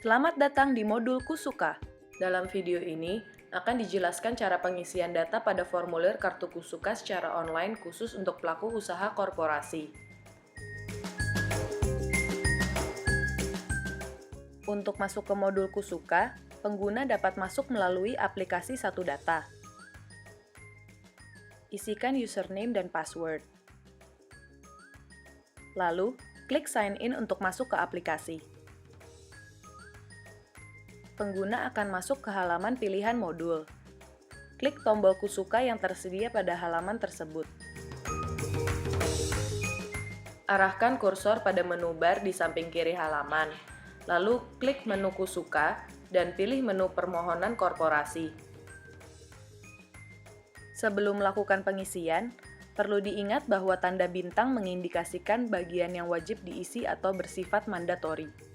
Selamat datang di modul Kusuka. Dalam video ini, akan dijelaskan cara pengisian data pada formulir kartu Kusuka secara online khusus untuk pelaku usaha korporasi. Untuk masuk ke modul Kusuka, pengguna dapat masuk melalui aplikasi Satu Data. Isikan username dan password. Lalu, klik sign in untuk masuk ke aplikasi. Pengguna akan masuk ke halaman pilihan modul. Klik tombol Kusuka yang tersedia pada halaman tersebut. Arahkan kursor pada menu bar di samping kiri halaman, lalu klik menu Kusuka dan pilih menu permohonan korporasi. Sebelum melakukan pengisian, perlu diingat bahwa tanda bintang mengindikasikan bagian yang wajib diisi atau bersifat mandatori.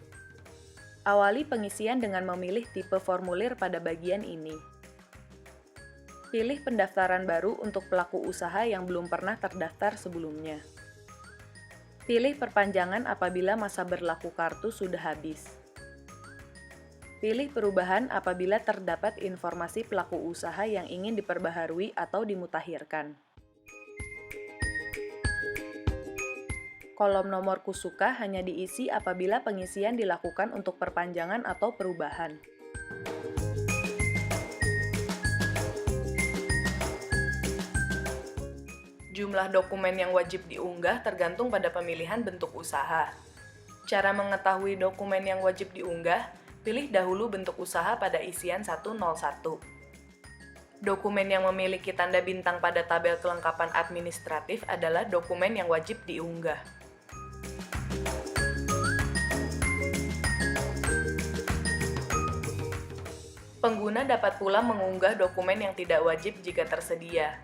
Awali pengisian dengan memilih tipe formulir pada bagian ini. Pilih pendaftaran baru untuk pelaku usaha yang belum pernah terdaftar sebelumnya. Pilih perpanjangan apabila masa berlaku kartu sudah habis. Pilih perubahan apabila terdapat informasi pelaku usaha yang ingin diperbaharui atau dimutakhirkan. Kolom nomor Kusuka hanya diisi apabila pengisian dilakukan untuk perpanjangan atau perubahan. Jumlah dokumen yang wajib diunggah tergantung pada pemilihan bentuk usaha. Cara mengetahui dokumen yang wajib diunggah, pilih dahulu bentuk usaha pada isian 101. Dokumen yang memiliki tanda bintang pada tabel kelengkapan administratif adalah dokumen yang wajib diunggah. Pengguna dapat pula mengunggah dokumen yang tidak wajib jika tersedia.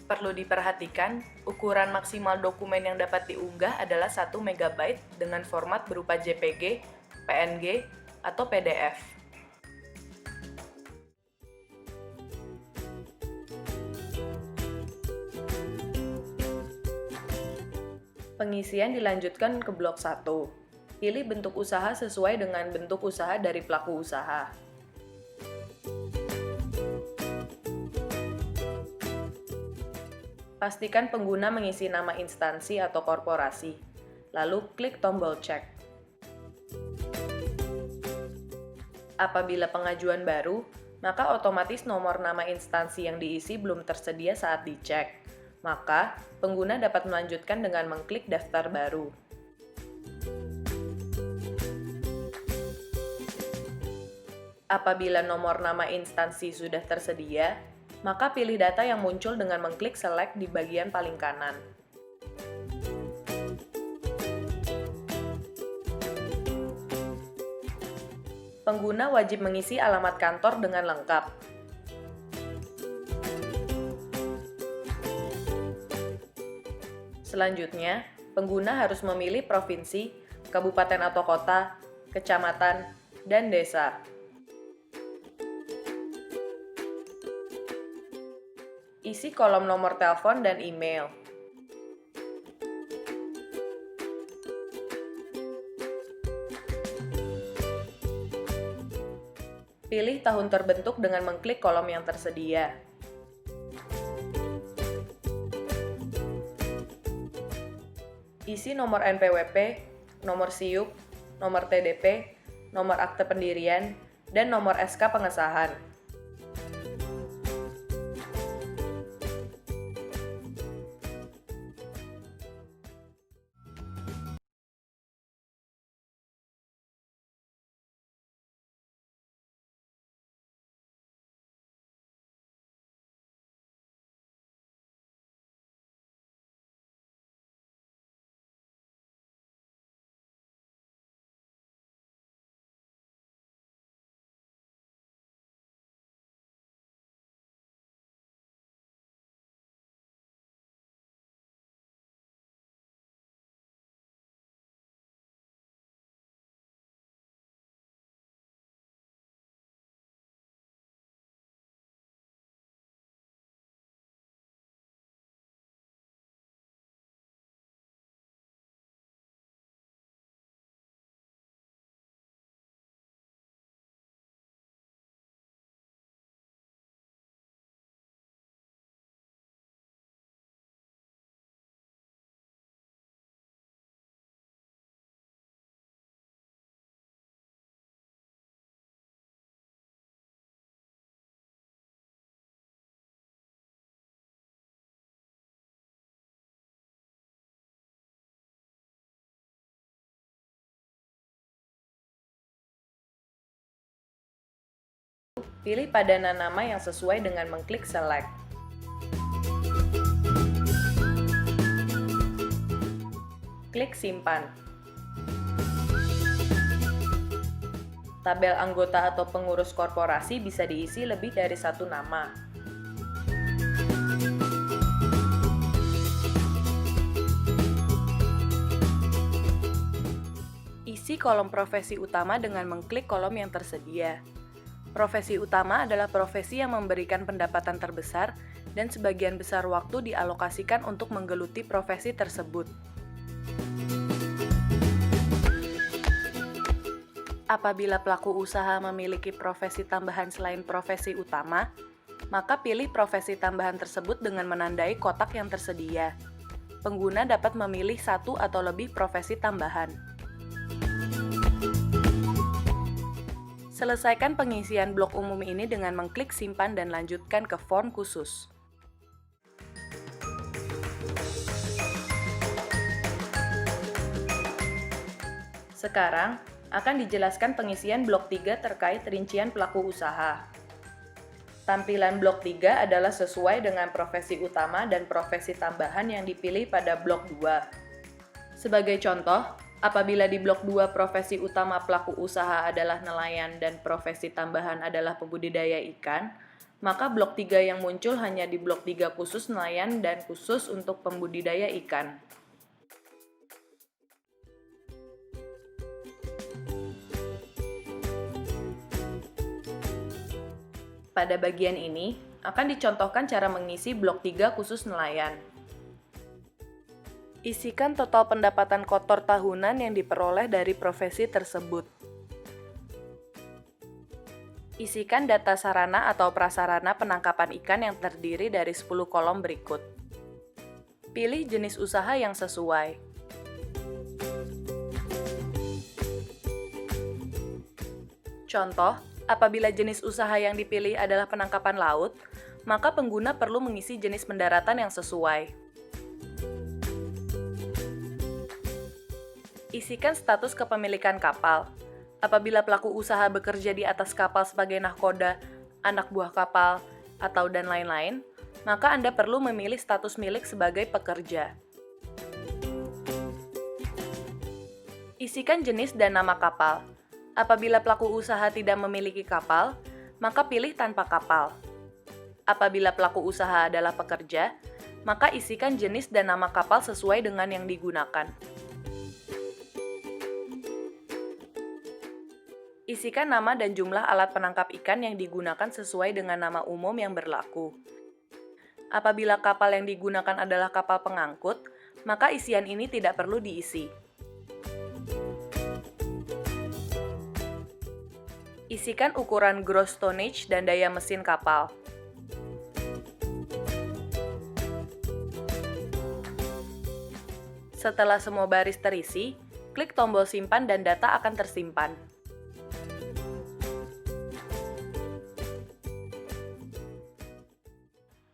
Perlu diperhatikan, ukuran maksimal dokumen yang dapat diunggah adalah 1 MB dengan format berupa JPG, PNG, atau PDF. Pengisian dilanjutkan ke blok 1. Pilih bentuk usaha sesuai dengan bentuk usaha dari pelaku usaha. Pastikan pengguna mengisi nama instansi atau korporasi, lalu klik tombol cek. Apabila pengajuan baru, maka otomatis nomor nama instansi yang diisi belum tersedia saat dicek. Maka, pengguna dapat melanjutkan dengan mengklik daftar baru. Apabila nomor nama instansi sudah tersedia, maka pilih data yang muncul dengan mengklik select di bagian paling kanan. Pengguna wajib mengisi alamat kantor dengan lengkap. Selanjutnya, pengguna harus memilih provinsi, kabupaten atau kota, kecamatan, dan desa. Isi kolom nomor telepon dan email. Pilih tahun terbentuk dengan mengklik kolom yang tersedia. Isi nomor NPWP, nomor SIUP, nomor TDP, nomor akte pendirian, dan nomor SK pengesahan. pilih padanan nama yang sesuai dengan mengklik Select. Klik Simpan. Tabel anggota atau pengurus korporasi bisa diisi lebih dari satu nama. Isi kolom profesi utama dengan mengklik kolom yang tersedia. Profesi utama adalah profesi yang memberikan pendapatan terbesar dan sebagian besar waktu dialokasikan untuk menggeluti profesi tersebut. Apabila pelaku usaha memiliki profesi tambahan selain profesi utama, maka pilih profesi tambahan tersebut dengan menandai kotak yang tersedia. Pengguna dapat memilih satu atau lebih profesi tambahan. Selesaikan pengisian blok umum ini dengan mengklik simpan dan lanjutkan ke form khusus. Sekarang, akan dijelaskan pengisian blok 3 terkait rincian pelaku usaha. Tampilan blok 3 adalah sesuai dengan profesi utama dan profesi tambahan yang dipilih pada blok 2. Sebagai contoh, apabila di blok 2 profesi utama pelaku usaha adalah nelayan dan profesi tambahan adalah pembudidaya ikan, maka blok 3 yang muncul hanya di blok 3 khusus nelayan dan khusus untuk pembudidaya ikan. Pada bagian ini, akan dicontohkan cara mengisi blok 3 khusus nelayan. Isikan total pendapatan kotor tahunan yang diperoleh dari profesi tersebut. Isikan data sarana atau prasarana penangkapan ikan yang terdiri dari 10 kolom berikut. Pilih jenis usaha yang sesuai. Contoh, apabila jenis usaha yang dipilih adalah penangkapan laut, maka pengguna perlu mengisi jenis pendaratan yang sesuai. Isikan status kepemilikan kapal. Apabila pelaku usaha bekerja di atas kapal sebagai nahkoda, anak buah kapal, atau dan lain-lain, maka Anda perlu memilih status milik sebagai pekerja. Isikan jenis dan nama kapal. Apabila pelaku usaha tidak memiliki kapal, maka pilih tanpa kapal. Apabila pelaku usaha adalah pekerja, maka isikan jenis dan nama kapal sesuai dengan yang digunakan. Isikan nama dan jumlah alat penangkap ikan yang digunakan sesuai dengan nama umum yang berlaku. Apabila kapal yang digunakan adalah kapal pengangkut, maka isian ini tidak perlu diisi. Isikan ukuran gross tonnage dan daya mesin kapal. Setelah semua baris terisi, klik tombol simpan dan data akan tersimpan.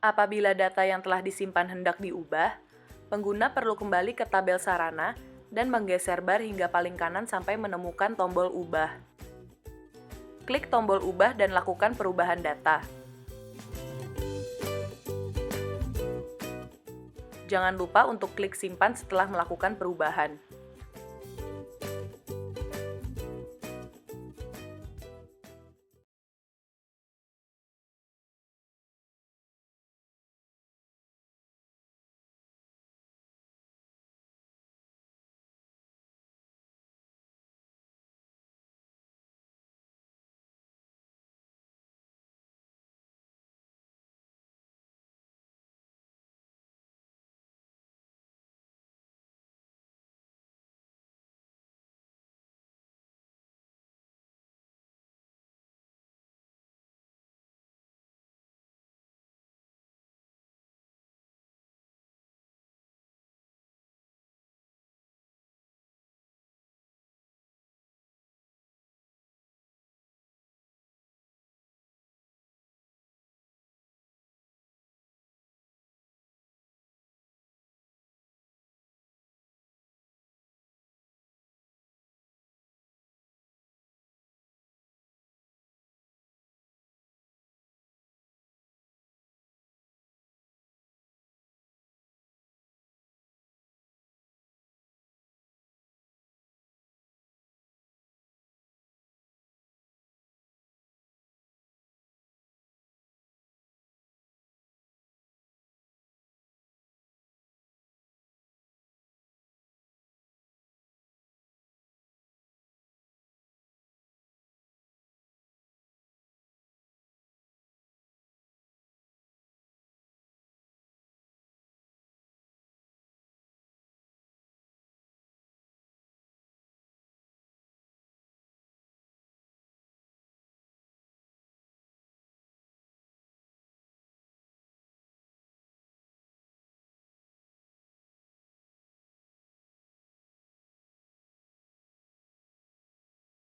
Apabila data yang telah disimpan hendak diubah, pengguna perlu kembali ke tabel sarana dan menggeser bar hingga paling kanan sampai menemukan tombol ubah. Klik tombol ubah dan lakukan perubahan data. Jangan lupa untuk klik simpan setelah melakukan perubahan.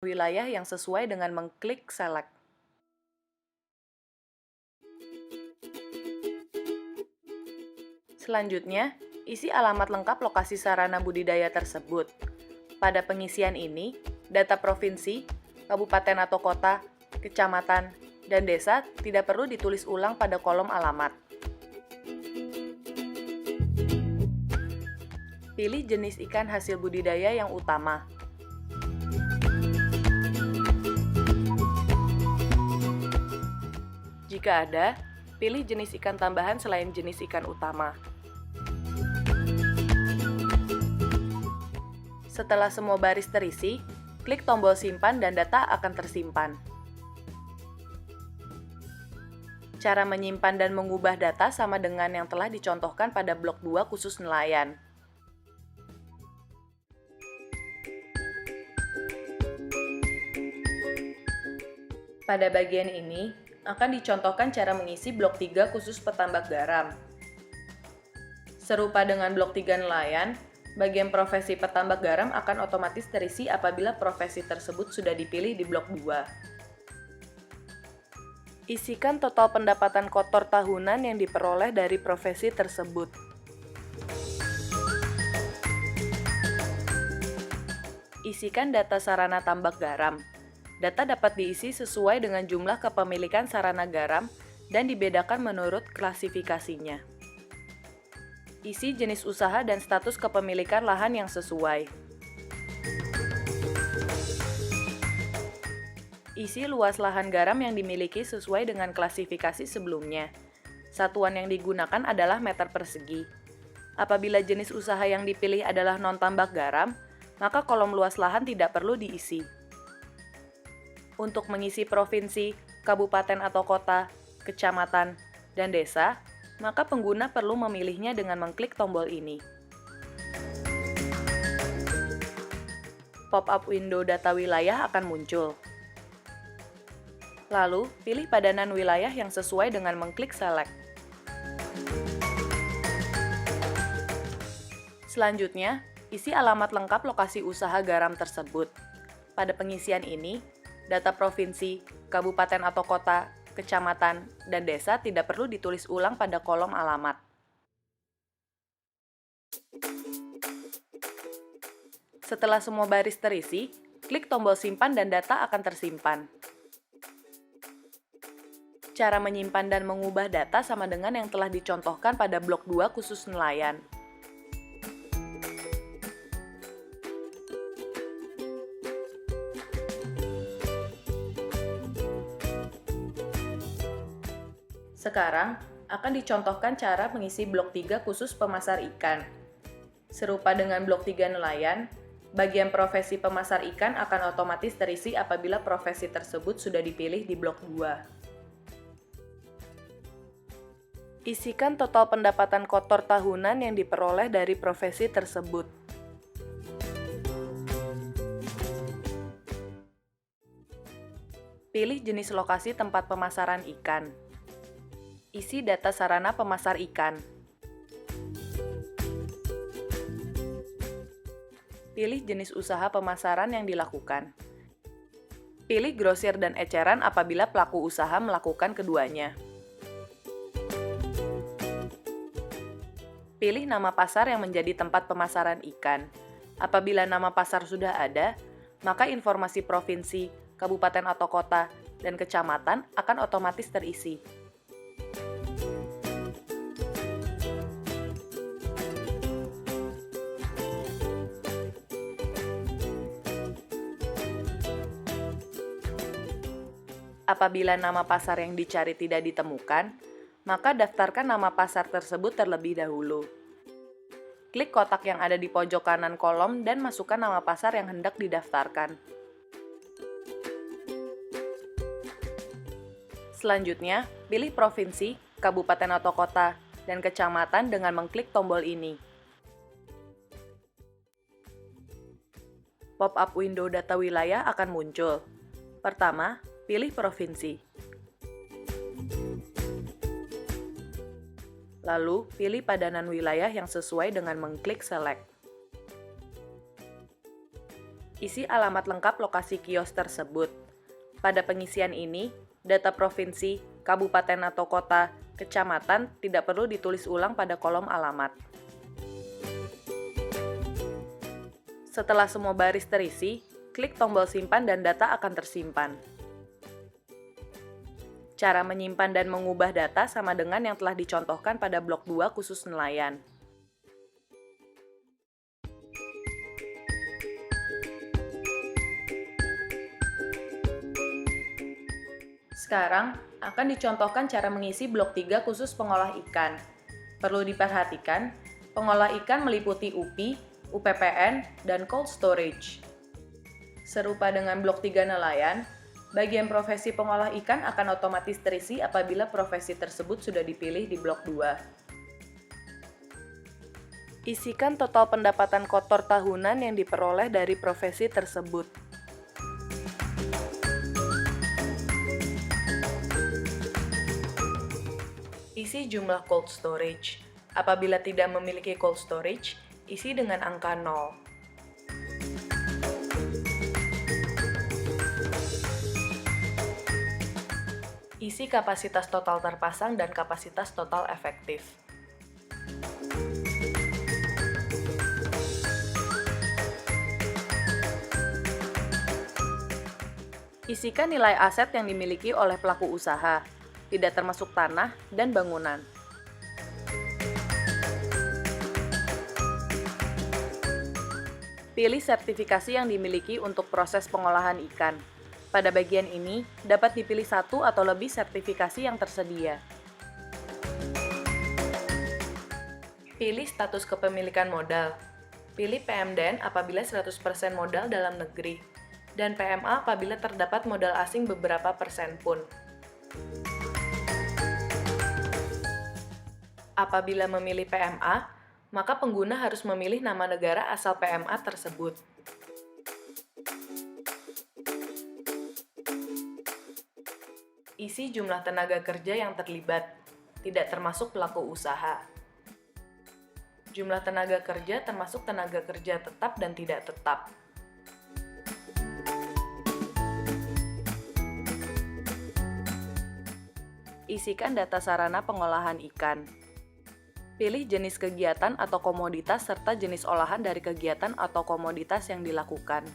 wilayah yang sesuai dengan mengklik Select. Selanjutnya, isi alamat lengkap lokasi sarana budidaya tersebut. Pada pengisian ini, data provinsi, kabupaten atau kota, kecamatan, dan desa tidak perlu ditulis ulang pada kolom alamat. Pilih jenis ikan hasil budidaya yang utama. Jika ada, pilih jenis ikan tambahan selain jenis ikan utama. Setelah semua baris terisi, klik tombol simpan dan data akan tersimpan. Cara menyimpan dan mengubah data sama dengan yang telah dicontohkan pada blok 2 khusus nelayan. Pada bagian ini, akan dicontohkan cara mengisi blok 3 khusus petambak garam. Serupa dengan blok 3 nelayan, bagian profesi petambak garam akan otomatis terisi apabila profesi tersebut sudah dipilih di blok 2. Isikan total pendapatan kotor tahunan yang diperoleh dari profesi tersebut. Isikan data sarana tambak garam. Data dapat diisi sesuai dengan jumlah kepemilikan sarana garam dan dibedakan menurut klasifikasinya. Isi jenis usaha dan status kepemilikan lahan yang sesuai. Isi luas lahan garam yang dimiliki sesuai dengan klasifikasi sebelumnya. Satuan yang digunakan adalah meter persegi. Apabila jenis usaha yang dipilih adalah non-tambak garam, maka kolom luas lahan tidak perlu diisi. Untuk mengisi provinsi, kabupaten atau kota, kecamatan, dan desa, maka pengguna perlu memilihnya dengan mengklik tombol ini. Pop-up window data wilayah akan muncul. Lalu, pilih padanan wilayah yang sesuai dengan mengklik Select. Selanjutnya, isi alamat lengkap lokasi usaha garam tersebut. Pada pengisian ini, data provinsi, kabupaten atau kota, kecamatan, dan desa tidak perlu ditulis ulang pada kolom alamat. Setelah semua baris terisi, klik tombol simpan dan data akan tersimpan. Cara menyimpan dan mengubah data sama dengan yang telah dicontohkan pada blok 2 khusus nelayan. Sekarang, akan dicontohkan cara mengisi blok 3 khusus pemasar ikan. Serupa dengan blok 3 nelayan, bagian profesi pemasar ikan akan otomatis terisi apabila profesi tersebut sudah dipilih di blok 2. Isikan total pendapatan kotor tahunan yang diperoleh dari profesi tersebut. Pilih jenis lokasi tempat pemasaran ikan. Isi data sarana pemasar ikan. Pilih jenis usaha pemasaran yang dilakukan. Pilih grosir dan eceran apabila pelaku usaha melakukan keduanya. Pilih nama pasar yang menjadi tempat pemasaran ikan. Apabila nama pasar sudah ada, maka informasi provinsi, kabupaten atau kota, dan kecamatan akan otomatis terisi. Apabila nama pasar yang dicari tidak ditemukan, maka daftarkan nama pasar tersebut terlebih dahulu. Klik kotak yang ada di pojok kanan kolom dan masukkan nama pasar yang hendak didaftarkan. Selanjutnya, pilih provinsi, kabupaten atau kota, dan kecamatan dengan mengklik tombol ini. Pop-up window data wilayah akan muncul. Pertama, pilih provinsi. Lalu, pilih padanan wilayah yang sesuai dengan mengklik Select. Isi alamat lengkap lokasi kios tersebut. Pada pengisian ini, data provinsi, kabupaten atau kota, kecamatan tidak perlu ditulis ulang pada kolom alamat. Setelah semua baris terisi, klik tombol simpan dan data akan tersimpan. Cara menyimpan dan mengubah data sama dengan yang telah dicontohkan pada blok 2 khusus nelayan. Sekarang, akan dicontohkan cara mengisi blok 3 khusus pengolah ikan. Perlu diperhatikan, pengolah ikan meliputi UPI, UPPN, dan cold storage. Serupa dengan blok 3 nelayan, bagian profesi pengolah ikan akan otomatis terisi apabila profesi tersebut sudah dipilih di blok 2. Isikan total pendapatan kotor tahunan yang diperoleh dari profesi tersebut. Isi jumlah cold storage. Apabila tidak memiliki cold storage, isi dengan angka 0. Isi kapasitas total terpasang dan kapasitas total efektif. Isikan nilai aset yang dimiliki oleh pelaku usaha, tidak termasuk tanah dan bangunan. Pilih sertifikasi yang dimiliki untuk proses pengolahan ikan. Pada bagian ini, dapat dipilih satu atau lebih sertifikasi yang tersedia. Pilih status kepemilikan modal. Pilih PMDN apabila 100% modal dalam negeri, dan PMA apabila terdapat modal asing beberapa persen pun. Apabila memilih PMA, maka pengguna harus memilih nama negara asal PMA tersebut. Isi jumlah tenaga kerja yang terlibat, tidak termasuk pelaku usaha. Jumlah tenaga kerja termasuk tenaga kerja tetap dan tidak tetap. Isikan data sarana pengolahan ikan. Pilih jenis kegiatan atau komoditas serta jenis olahan dari kegiatan atau komoditas yang dilakukan.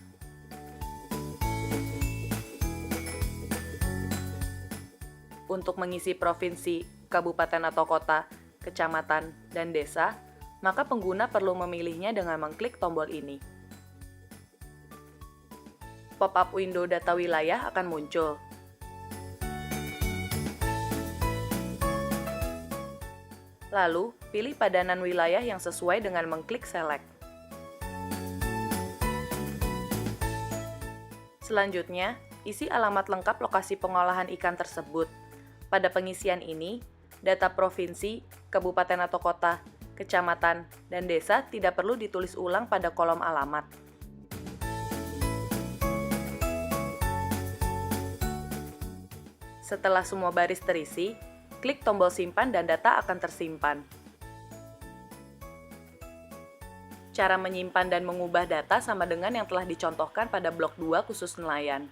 Untuk mengisi provinsi, kabupaten atau kota, kecamatan, dan desa, maka pengguna perlu memilihnya dengan mengklik tombol ini. Pop-up window data wilayah akan muncul. Lalu, pilih padanan wilayah yang sesuai dengan mengklik select. Selanjutnya, isi alamat lengkap lokasi pengolahan ikan tersebut. Pada pengisian ini, data provinsi, kabupaten atau kota, kecamatan, dan desa tidak perlu ditulis ulang pada kolom alamat. Setelah semua baris terisi, klik tombol simpan dan data akan tersimpan. Cara menyimpan dan mengubah data sama dengan yang telah dicontohkan pada blok 2 khusus nelayan.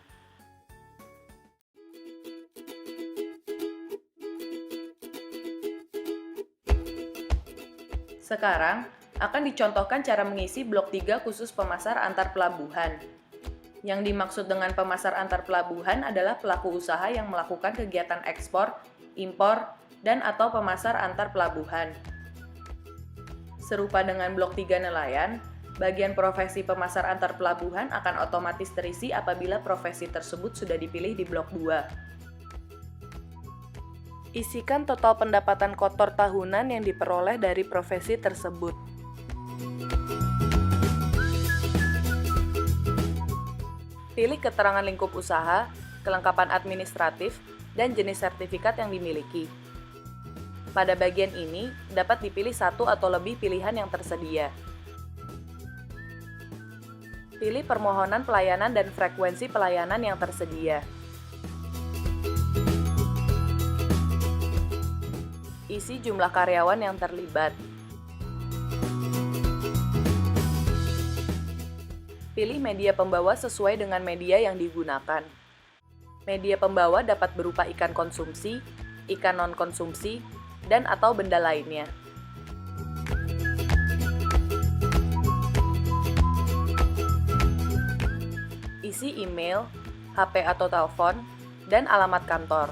Sekarang, akan dicontohkan cara mengisi blok 3 khusus pemasar antar pelabuhan. Yang dimaksud dengan pemasar antar pelabuhan adalah pelaku usaha yang melakukan kegiatan ekspor, impor, dan atau pemasar antar pelabuhan. Serupa dengan blok 3 nelayan, bagian profesi pemasar antar pelabuhan akan otomatis terisi apabila profesi tersebut sudah dipilih di blok 2. Isikan total pendapatan kotor tahunan yang diperoleh dari profesi tersebut. Pilih keterangan lingkup usaha, kelengkapan administratif, dan jenis sertifikat yang dimiliki. Pada bagian ini, dapat dipilih satu atau lebih pilihan yang tersedia. Pilih permohonan pelayanan dan frekuensi pelayanan yang tersedia. Isi jumlah karyawan yang terlibat. Pilih media pembawa sesuai dengan media yang digunakan. Media pembawa dapat berupa ikan konsumsi, ikan non-konsumsi, dan/atau benda lainnya. Isi email, HP atau telepon, dan alamat kantor.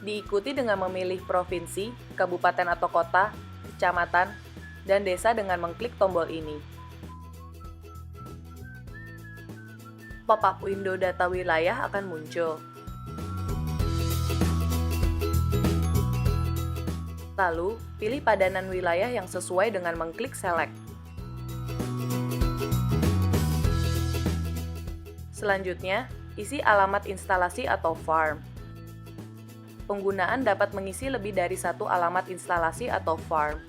Diikuti dengan memilih provinsi, kabupaten atau kota, kecamatan, dan desa dengan mengklik tombol ini. Pop-up window data wilayah akan muncul. Lalu, pilih padanan wilayah yang sesuai dengan mengklik select. Selanjutnya, isi alamat instalasi atau farm. Penggunaan dapat mengisi lebih dari satu alamat instalasi atau farm.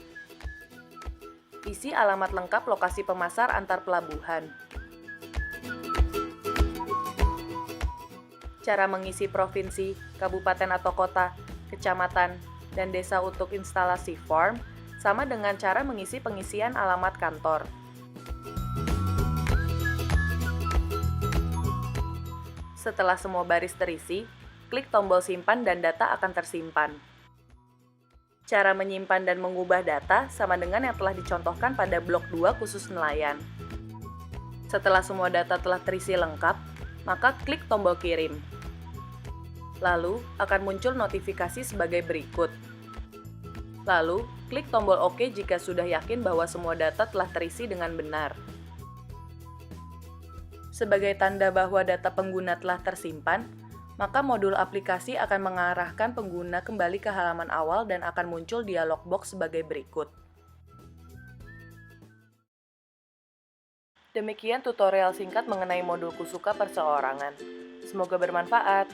Isi alamat lengkap lokasi pemasar antar pelabuhan. Cara mengisi provinsi, kabupaten atau kota, kecamatan, dan desa untuk instalasi farm sama dengan cara mengisi pengisian alamat kantor. Setelah semua baris terisi, klik tombol simpan dan data akan tersimpan. Cara menyimpan dan mengubah data sama dengan yang telah dicontohkan pada blok 2 khusus nelayan. Setelah semua data telah terisi lengkap, maka klik tombol kirim. Lalu, akan muncul notifikasi sebagai berikut. Lalu, klik tombol OK jika sudah yakin bahwa semua data telah terisi dengan benar. Sebagai tanda bahwa data pengguna telah tersimpan, maka modul aplikasi akan mengarahkan pengguna kembali ke halaman awal dan akan muncul dialog box sebagai berikut. Demikian tutorial singkat mengenai modul Kusuka perseorangan. Semoga bermanfaat.